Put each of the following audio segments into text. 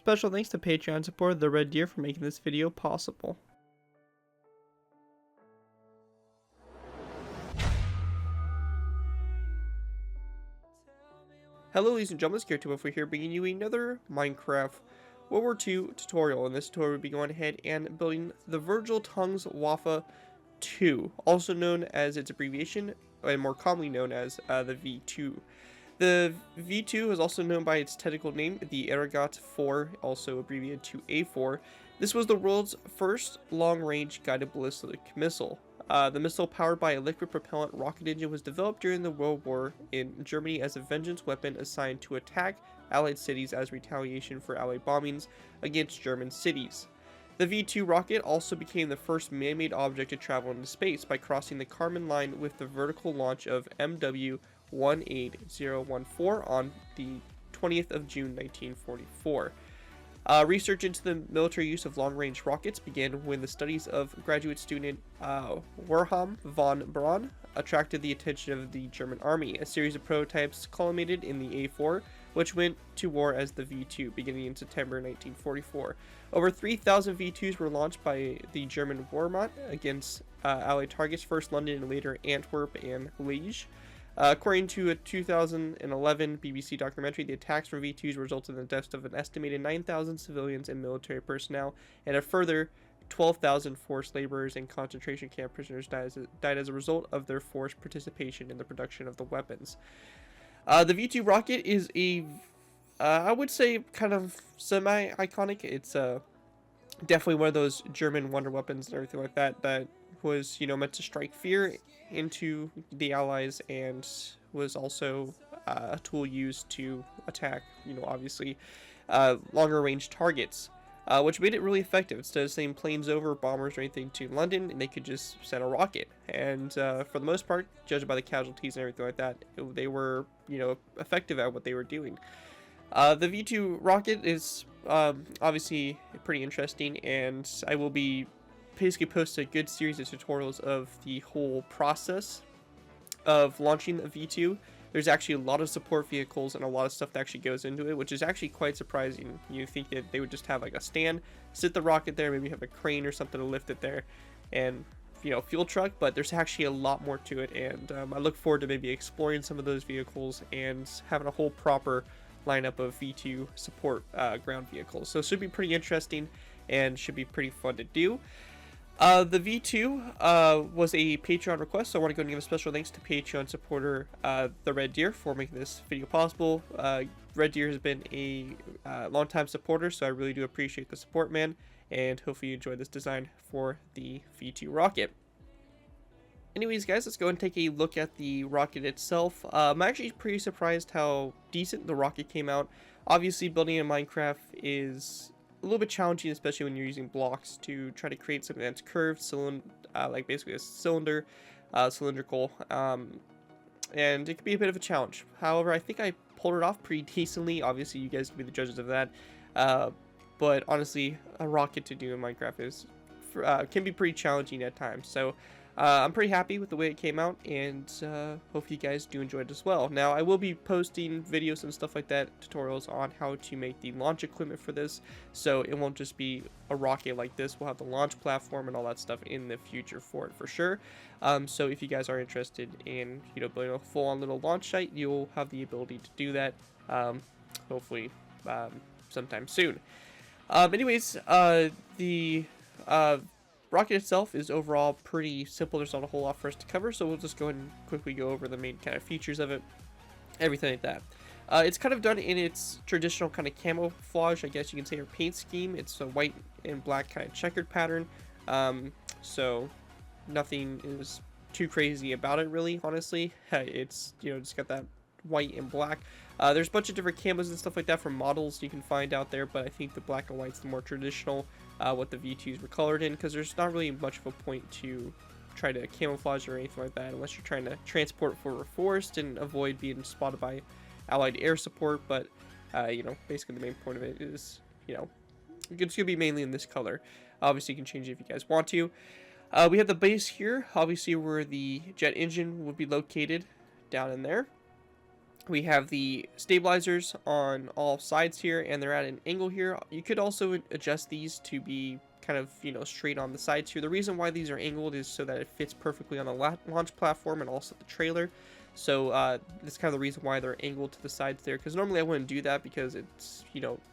Special thanks to Patreon supporter The Red Deer for making this video possible. Hello ladies and gentlemen, it's here bringing you another Minecraft World War II tutorial. In this tutorial we'll be going ahead and building the Vergeltungswaffe-2, also known as its abbreviation, and more commonly known as the V-2. The V-2 is also known by its technical name, the Vergeltungswaffe-4, also abbreviated to A4. This was the world's first long-range guided ballistic missile. The missile, powered by a liquid propellant rocket engine, was developed during the World War in Germany as a vengeance weapon assigned to attack Allied cities as retaliation for Allied bombings against German cities. The V-2 rocket also became the first man-made object to travel into space by crossing the Kármán line with the vertical launch of WW2 on the 20th of June 1944. Research into the military use of long-range rockets began when the studies of graduate student Wilhelm von Braun attracted the attention of the German army. A series of prototypes culminated in the A4, which went to war as the V-2, beginning in September 1944. Over 3,000 V-2s were launched by the German Wehrmacht against Allied targets, first London and later Antwerp and Liège. According to a 2011 BBC documentary, the attacks from V-2s resulted in the deaths of an estimated 9,000 civilians and military personnel, and a further 12,000 forced laborers and concentration camp prisoners died as a result of their forced participation in the production of the weapons. The V-2 rocket is I would say, kind of semi-iconic. It's definitely one of those German wonder weapons and everything like that that was, meant to strike fear into the Allies, and was also a tool used to attack, obviously, longer range targets, which made it really effective. Instead of sending planes over, bombers, or anything to London, and they could just send a rocket. And for the most part, judged by the casualties and everything like that, they were, effective at what they were doing. The V-2 rocket is obviously pretty interesting, and I will be basically post a good series of tutorials of the whole process of launching a V-2. There's actually a lot of support vehicles and a lot of stuff that actually goes into it, which is actually quite surprising. You think that they would just have like a stand, sit the rocket there, maybe have a crane or something to lift it there, and fuel truck, but there's actually a lot more to it, and I look forward to maybe exploring some of those vehicles and having a whole proper lineup of V-2 support ground vehicles. So it should be pretty interesting and should be pretty fun to do. The V-2 was a Patreon request, so I want to go and give a special thanks to Patreon supporter The Red Deer for making this video possible. Red Deer has been a long-time supporter, so I really do appreciate the support, man, and hopefully you enjoyed this design for the V-2 rocket. Anyways, guys, let's go and take a look at the rocket itself. I'm actually pretty surprised how decent the rocket came out. Obviously, building in Minecraft is a little bit challenging, especially when you're using blocks to try to create something that's curved, like basically a cylinder, cylindrical, and it can be a bit of a challenge. However, I think I pulled it off pretty decently. Obviously, you guys can be the judges of that, but honestly, a rocket to do in Minecraft is can be pretty challenging at times. So I'm pretty happy with the way it came out, and hopefully you guys do enjoy it as well. Now, I will be posting videos and stuff like that, tutorials on how to make the launch equipment for this, so it won't just be a rocket like this. We'll have the launch platform and all that stuff in the future for it, for sure. So if you guys are interested in, building a full-on little launch site, you'll have the ability to do that, hopefully sometime soon. Anyways, the rocket itself is overall pretty simple. There's not a whole lot for us to cover, so we'll just go ahead and quickly go over the main kind of features of it, everything like that. It's kind of done in its traditional kind of camouflage, I guess you can say, or paint scheme. It's a white and black kind of checkered pattern, so nothing is too crazy about it, really, honestly. It's, just got that white and black. There's a bunch of different camos and stuff like that from models you can find out there, but I think the black and white's the more traditional, what the V-2s were colored in, because there's not really much of a point to try to camouflage or anything like that unless you're trying to transport for a forest and avoid being spotted by Allied air support. But basically the main point of it is, it's gonna be mainly in this color. Obviously you can change it if you guys want to. We have the base here, obviously, where the jet engine would be located, down in there. We have the stabilizers on all sides here, and they're at an angle here. You could also adjust these to be kind of, straight on the sides here. The reason why these are angled is so that it fits perfectly on the launch platform and also the trailer. So that's kind of the reason why they're angled to the sides there, because normally I wouldn't do that because it's,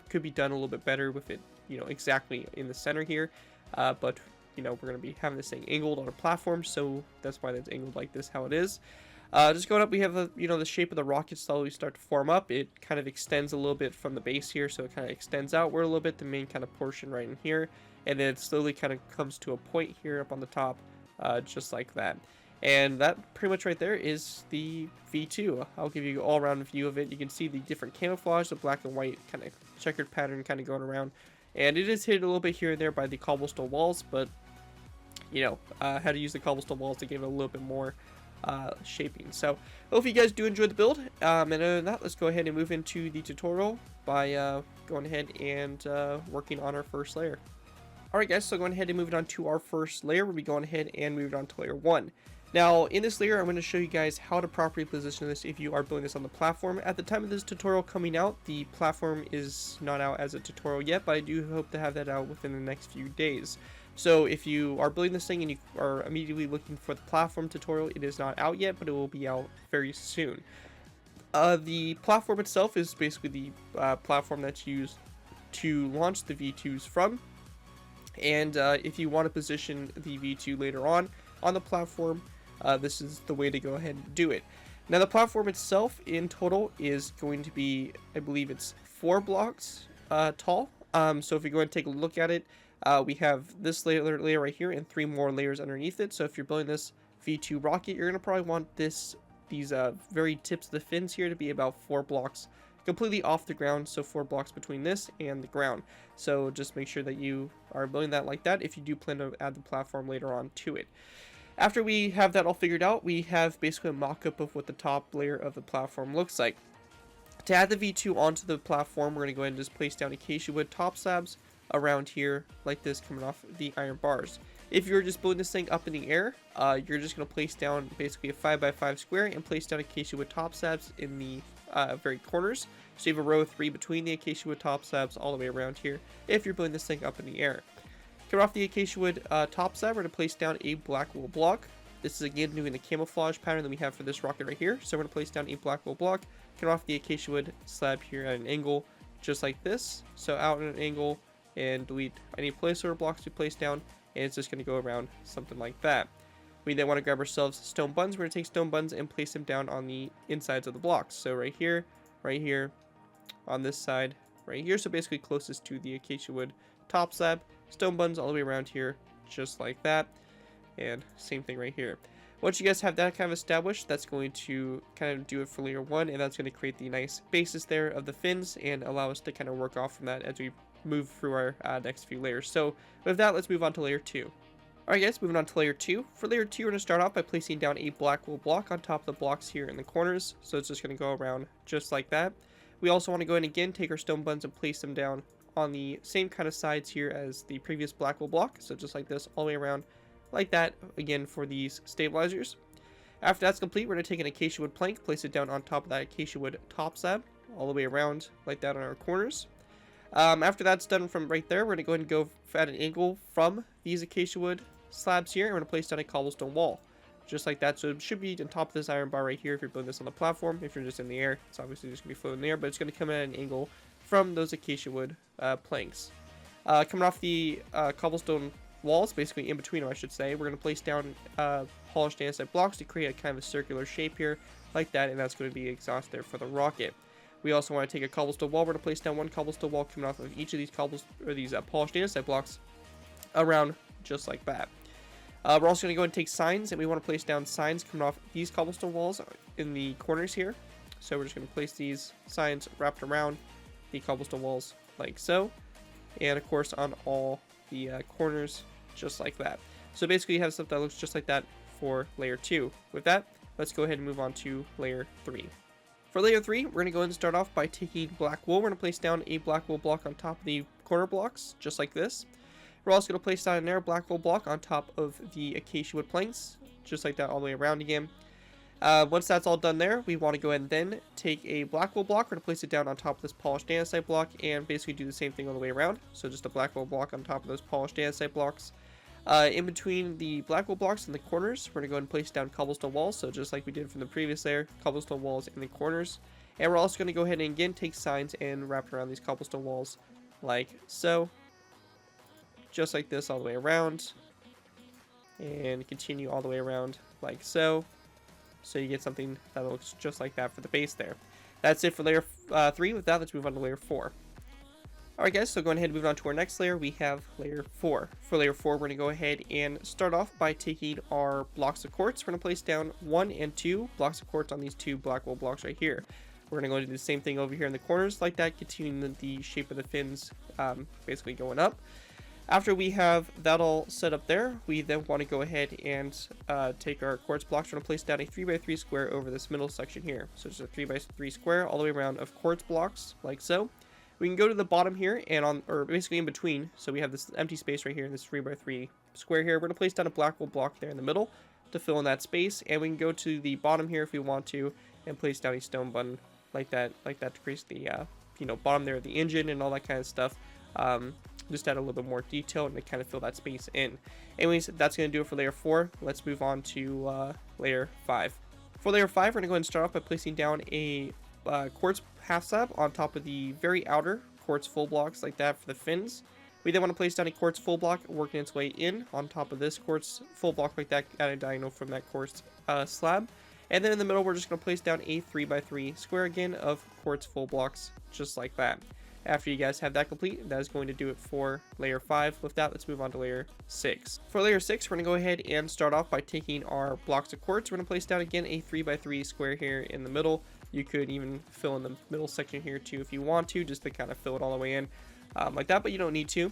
could be done a little bit better with it, exactly in the center here. But, we're going to be having this thing angled on a platform, so that's why that's angled like this, how it is. Just going up, we have the shape of the rocket slowly start to form up. It kind of extends a little bit from the base here, so it kind of extends outward a little bit, the main kind of portion right in here, and then it slowly kind of comes to a point here up on the top, just like that. And that pretty much right there is the V2. I'll give you an all-around view of it. You can see the different camouflage, the black and white kind of checkered pattern kind of going around, and it is hit a little bit here and there by the cobblestone walls, but had to use the cobblestone walls to give it a little bit more shaping. So hope you guys do enjoy the build, and other than that, let's go ahead and move into the tutorial by going ahead and working on our first layer. Alright guys, so going ahead and moving on to our first layer, we'll be going ahead and moving on to layer 1. Now in this layer I'm going to show you guys how to properly position this if you are building this on the platform. At the time of this tutorial coming out, the platform is not out as a tutorial yet, but I do hope to have that out within the next few days. So if you are building this thing and you are immediately looking for the platform tutorial, it is not out yet, but it will be out very soon. The platform itself is basically the platform that's used to launch the V2s from. And if you want to position the V2 later on the platform, this is the way to go ahead and do it. Now the platform itself in total is going to be, I believe it's 4 blocks tall. So if you go and take a look at it, we have this layer right here and 3 more layers underneath it. So if you're building this V2 rocket, you're going to probably want these very tips of the fins here to be about 4 blocks completely off the ground, so 4 blocks between this and the ground. So just make sure that you are building that like that if you do plan to add the platform later on to it. After we have that all figured out, we have basically a mock-up of what the top layer of the platform looks like. To add the V2 onto the platform, we're going to go ahead and just place down acacia wood top slabs around here like this, coming off the iron bars. If you're just building this thing up in the air, you're just going to place down basically a 5x5 square and place down acacia wood top slabs in the very corners. So you have a row of 3 between the acacia wood top slabs all the way around here if you're building this thing up in the air. Coming off the acacia wood top slab, we're going to place down a black wool block. This is again doing the camouflage pattern that we have for this rocket right here. So we're going to place down a black wool block, coming off the acacia wood slab here at an angle just like this. So out at an angle, and delete any placeholder blocks we place down, and it's just going to go around something like that. We then want to grab ourselves stone buns. We're going to take stone buns and place them down on the insides of the blocks. So right here, on this side, right here. So basically closest to the acacia wood top slab. Stone buns all the way around here, just like that. And same thing right here. Once you guys have that kind of established, that's going to kind of do it for layer 1, and that's going to create the nice basis there of the fins and allow us to kind of work off from that as we move through our next few layers. So with that, let's move on to layer 2. Alright guys, moving on to layer 2. For layer 2, we're going to start off by placing down a black wool block on top of the blocks here in the corners. So it's just going to go around just like that. We also want to go in again, take our stone buns and place them down on the same kind of sides here as the previous black wool block. So just like this, all the way around like that, again for these stabilizers. After that's complete, we're going to take an acacia wood plank, place it down on top of that acacia wood top slab, all the way around like that on our corners. After that's done from right there, we're going to go ahead and go at an angle from these acacia wood slabs here, and we're going to place down a cobblestone wall, just like that. So it should be on top of this iron bar right here if you're building this on the platform. If you're just in the air, it's obviously just going to be floating in the air, but it's going to come at an angle from those acacia wood planks. Coming off the cobblestone walls, basically in between them I should say, we're going to place down polished andesite blocks to create a kind of a circular shape here, like that, and that's going to be exhaust there for the rocket. We also want to take a cobblestone wall. We're going to place down one cobblestone wall coming off of each of these polished andesite blocks around just like that. We're also going to go and take signs, and we want to place down signs coming off these cobblestone walls in the corners here. So we're just going to place these signs wrapped around the cobblestone walls like so, and of course on all the corners just like that. So basically you have stuff that looks just like that for layer 2. With that, let's go ahead and move on to layer 3. For layer 3, we're going to go ahead and start off by taking black wool. We're going to place down a black wool block on top of the corner blocks, just like this. We're also going to place down another black wool block on top of the acacia wood planks, just like that all the way around again. Once that's all done there, we want to go ahead and then take a black wool block. We're going to place it down on top of this polished andesite block and basically do the same thing all the way around. So just a black wool block on top of those polished andesite blocks. In between the black wool blocks in the corners, we're going to go ahead and place down cobblestone walls. So just like we did from the previous layer, cobblestone walls in the corners. And we're also going to go ahead and again take signs and wrap it around these cobblestone walls like so. Just like this all the way around. And continue all the way around like so. So you get something that looks just like that for the base there. That's it for layer 3. With that, let's move on to layer 4. Alright guys, so going ahead and move on to our next layer, we have layer 4. For layer 4, we're going to go ahead and start off by taking our blocks of quartz. We're going to place down 1 and 2 blocks of quartz on these 2 black wool blocks right here. We're going to go do the same thing over here in the corners like that, continuing the shape of the fins basically going up. After we have that all set up there, we then want to go ahead and take our quartz blocks. We're going to place down a 3x3 square over this middle section here. So just a 3x3 square all the way around of quartz blocks, like so. We can go to the bottom here, and or basically in between. So we have this empty space right here in this 3x3 square here. We're going to place down a black wool block there in the middle to fill in that space. And we can go to the bottom here if we want to, and place down a stone button like that to create the, bottom there of the engine and all that kind of stuff. Just add a little bit more detail and to kind of fill that space in. Anyways, that's going to do it for layer 4. Let's move on to layer 5. For layer 5, we're going to go ahead and start off by placing down a quartz half slab on top of the very outer quartz full blocks like that for the fins. We then want to place down a quartz full block working its way in on top of this quartz full block like that at a diagonal from that quartz slab. And then in the middle, we're just going to place down a 3x3 square again of quartz full blocks just like that. After you guys have that complete, that is going to do it for layer 5. With that, let's move on to layer 6. For layer 6, we're going to go ahead and start off by taking our blocks of quartz. We're going to place down again a 3x3 square here in the middle. You could even fill in the middle section here too if you want to, just to kind of fill it all the way in like that, but you don't need to.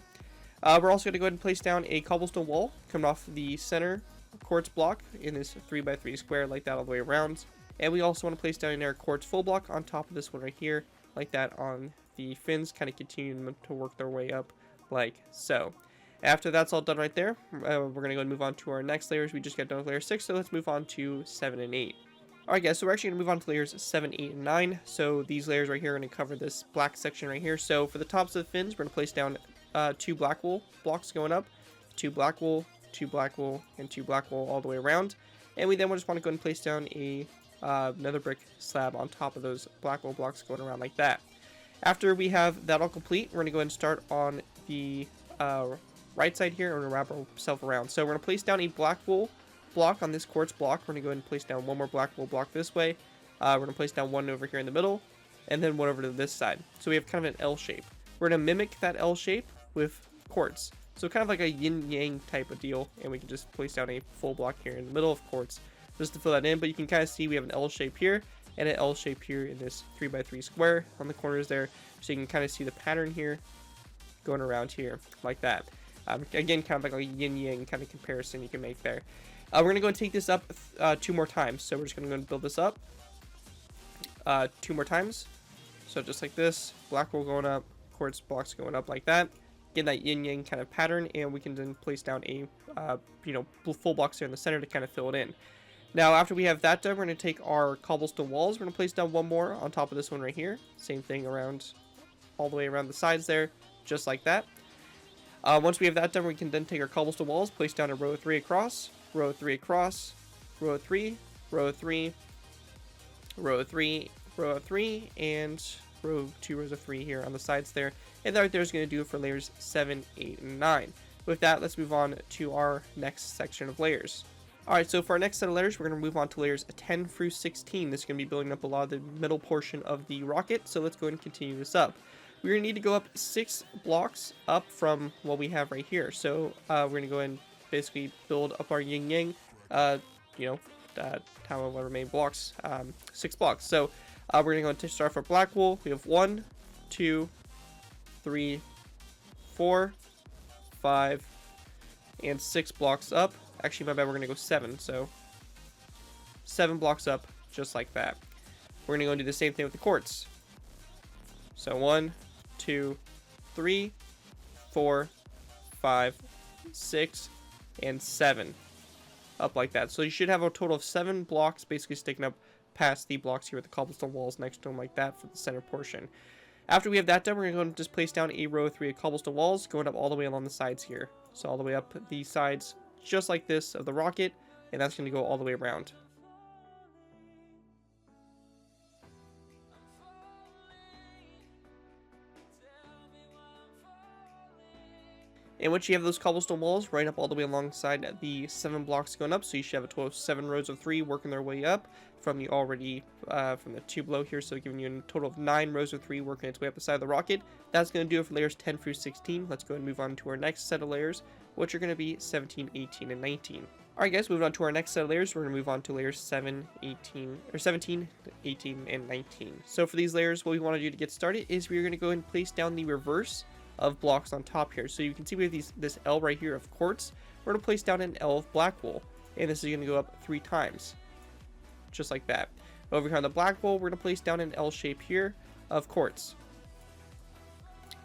We're also going to go ahead and place down a cobblestone wall coming off the center quartz block in this 3x3 square like that all the way around. And we also want to place down our quartz full block on top of this one right here like that on the fins, kind of continuing to work their way up like so. After that's all done right there, we're going to go and move on to our next layers. We just got done with layer 6, so let's move on to 7 and 8. Alright guys, so we're actually going to move on to layers 7, 8, and 9. So these layers right here are going to cover this black section right here. So for the tops of the fins, we're going to place down 2 black wool blocks going up, 2 black wool, 2 black wool, and 2 black wool all the way around. And we then just want to go and place down a nether brick slab on top of those black wool blocks going around like that. After we have that all complete, we're going to go ahead and start on the right side here. We're going to wrap ourselves around. So we're going to place down a black wool block on this quartz block. We're going to go ahead and place down one more black wool block this way. We're going to place down one over here in the middle, and then one over to this side. So we have kind of an L shape. We're going to mimic that L shape with quartz. So kind of like a yin-yang type of deal, and we can just place down a full block here in the middle of quartz just to fill that in. But you can kind of see we have an L shape here and an L shape here in this 3x3 square on the corners there. So you can kind of see the pattern here going around here like that. Again, kind of like a yin-yang kind of comparison you can make there. We're going to go and take this up 2 more times. So we're just going to go and build this up 2 more times. So just like this, black wool going up, quartz blocks going up like that. Get that yin-yang kind of pattern, and we can then place down a full blocks here in the center to kind of fill it in. Now, after we have that done, we're going to take our cobblestone walls. We're going to place down one more on top of this one right here. Same thing around, all the way around the sides there, just like that. Once we have that done, we can then take our cobblestone walls, place down a row of 3 across, row of 3 across, row of 3, row of 3, row of 3, row of 3, and row of 2 rows of 3 here on the sides there. And that right there is going to do it for layers 7, 8, and 9. With that, let's move on to our next section of layers. Alright, so for our next set of layers, we're going to move on to layers 10 through 16. This is going to be building up a lot of the middle portion of the rocket, so let's go ahead and continue this up. We're going to need to go up 6 blocks up from what we have right here. So we're going to go ahead and basically build up our yin-yang, however many blocks, 6 blocks. So we're going to go and start for black wool. We have 1, 2, 3, 4, 5, and 6 blocks up. Actually, my bad, we're going to go 7. So 7 blocks up, just like that. We're going to go and do the same thing with the quartz. So 1, 2, 3, 4, 5, 6, and 7. up like that. So you should have a total of 7 blocks basically sticking up past the blocks here with the cobblestone walls next to them like that for the center portion. After we have that done, we're going to go and just place down a row of 3 of cobblestone walls going up all the way along the sides here. So all the way up the sides just like this of the rocket, and that's going to go all the way around. And once you have those cobblestone walls right up all the way alongside the 7 blocks going up, so you should have a total of 7 rows of 3 working their way up from the already, from the 2 below here, so giving you a total of 9 rows of 3 working its way up the side of the rocket. That's going to do it for layers 10 through 16. Let's go and move on to our next set of layers, which are going to be 17, 18, and 19. Alright guys, moving on to our next set of layers, we're going to move on to layers 17, 18, and 19. So for these layers, what we want to do to get started is we're going to go and place down the reverse of blocks on top here. So you can see we have this L right here of quartz. We're going to place down an L of black wool, and this is going to go up 3 times, just like that. Over here on the black wool, we're going to place down an L shape here of quartz,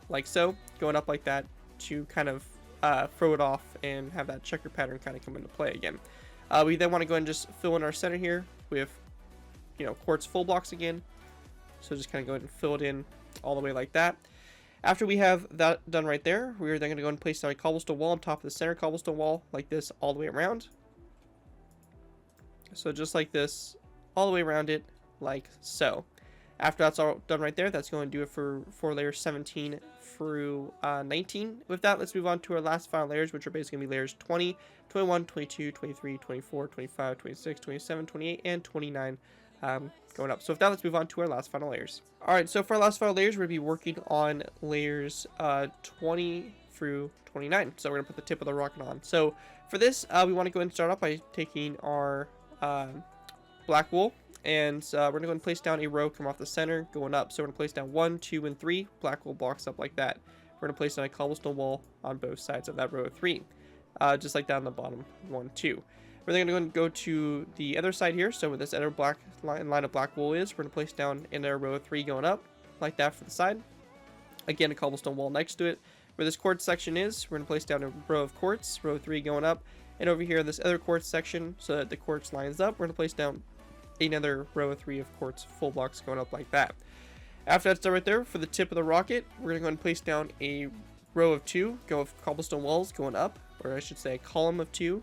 like so, going up like that to kind of throw it off and have that checker pattern kind of come into play again. We then want to go and just fill in our center here with, quartz full blocks again. So just kind of go ahead and fill it in all the way like that. After we have that done right there, we're then going to go and place down a cobblestone wall on top of the center cobblestone wall like this all the way around. So just like this, all the way around it, like so. After that's all done right there, that's going to do it for layers 17 through 19. With that, let's move on to our last final layers, which are basically going to be layers 20, 21, 22, 23, 24, 25, 26, 27, 28, and 29 going up. So with that, let's move on to our last final layers. Alright, so for our last final layers, we're going to be working on layers 20 through 29. So we're going to put the tip of the rocket on. So for this, we want to go ahead and start off by taking our black wool, and we're going to go and place down a row, come off the center, going up. So we're going to place down 1, 2, and 3 black wool blocks up like that. We're going to place down a cobblestone wall on both sides of that row of 3, just like that on the bottom, 1, 2. We're then going to go to the other side here. So where this other black line of black wool is, we're going to place down in a row of 3 going up, like that for the side. Again, a cobblestone wall next to it. Where this quartz section is, we're going to place down a row of quartz, row 3 going up. And over here, this other quartz section, so that the quartz lines up, we're going to place down another row of 3 of quartz full blocks going up like that. After that's done right there, for the tip of the rocket, we're going to go and place down a row of 2, go with cobblestone walls going up, or I should say a column of 2.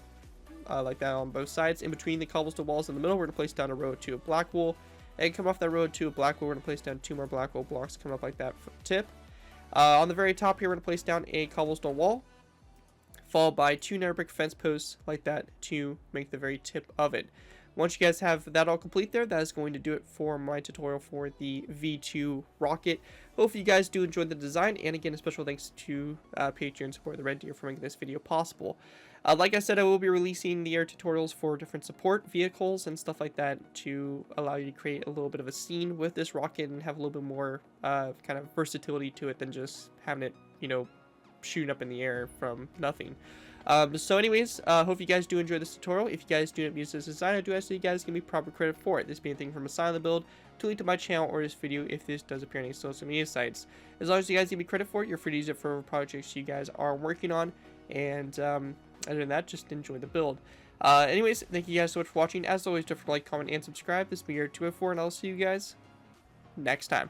Like that on both sides. In between the cobblestone walls in the middle, we're going to place down a row of 2 of black wool. And come off that row of 2 of black wool, we're going to place down 2 more black wool blocks coming up like that for the tip. On the very top here, we're going to place down a cobblestone wall, followed by 2 nether brick fence posts like that to make the very tip of it. Once you guys have that all complete there, that is going to do it for my tutorial for the V-2 rocket. Hope you guys do enjoy the design, and again, a special thanks to Patreon support the Red Deer for making this video possible. Like I said, I will be releasing the air tutorials for different support vehicles and stuff like that to allow you to create a little bit of a scene with this rocket and have a little bit more kind of versatility to it than just having it, shooting up in the air from nothing. So anyways, hope you guys do enjoy this tutorial. If you guys do not use this design, I do ask that you guys give me proper credit for it. This being a thing from a side of the build to link to my channel or this video if this does appear on any social media sites. As long as you guys give me credit for it, you're free to use it for projects you guys are working on. And other than that, just enjoy the build. Anyways, thank you guys so much for watching. As always, don't forget to like, comment, and subscribe. This has been your 204, and I'll see you guys next time.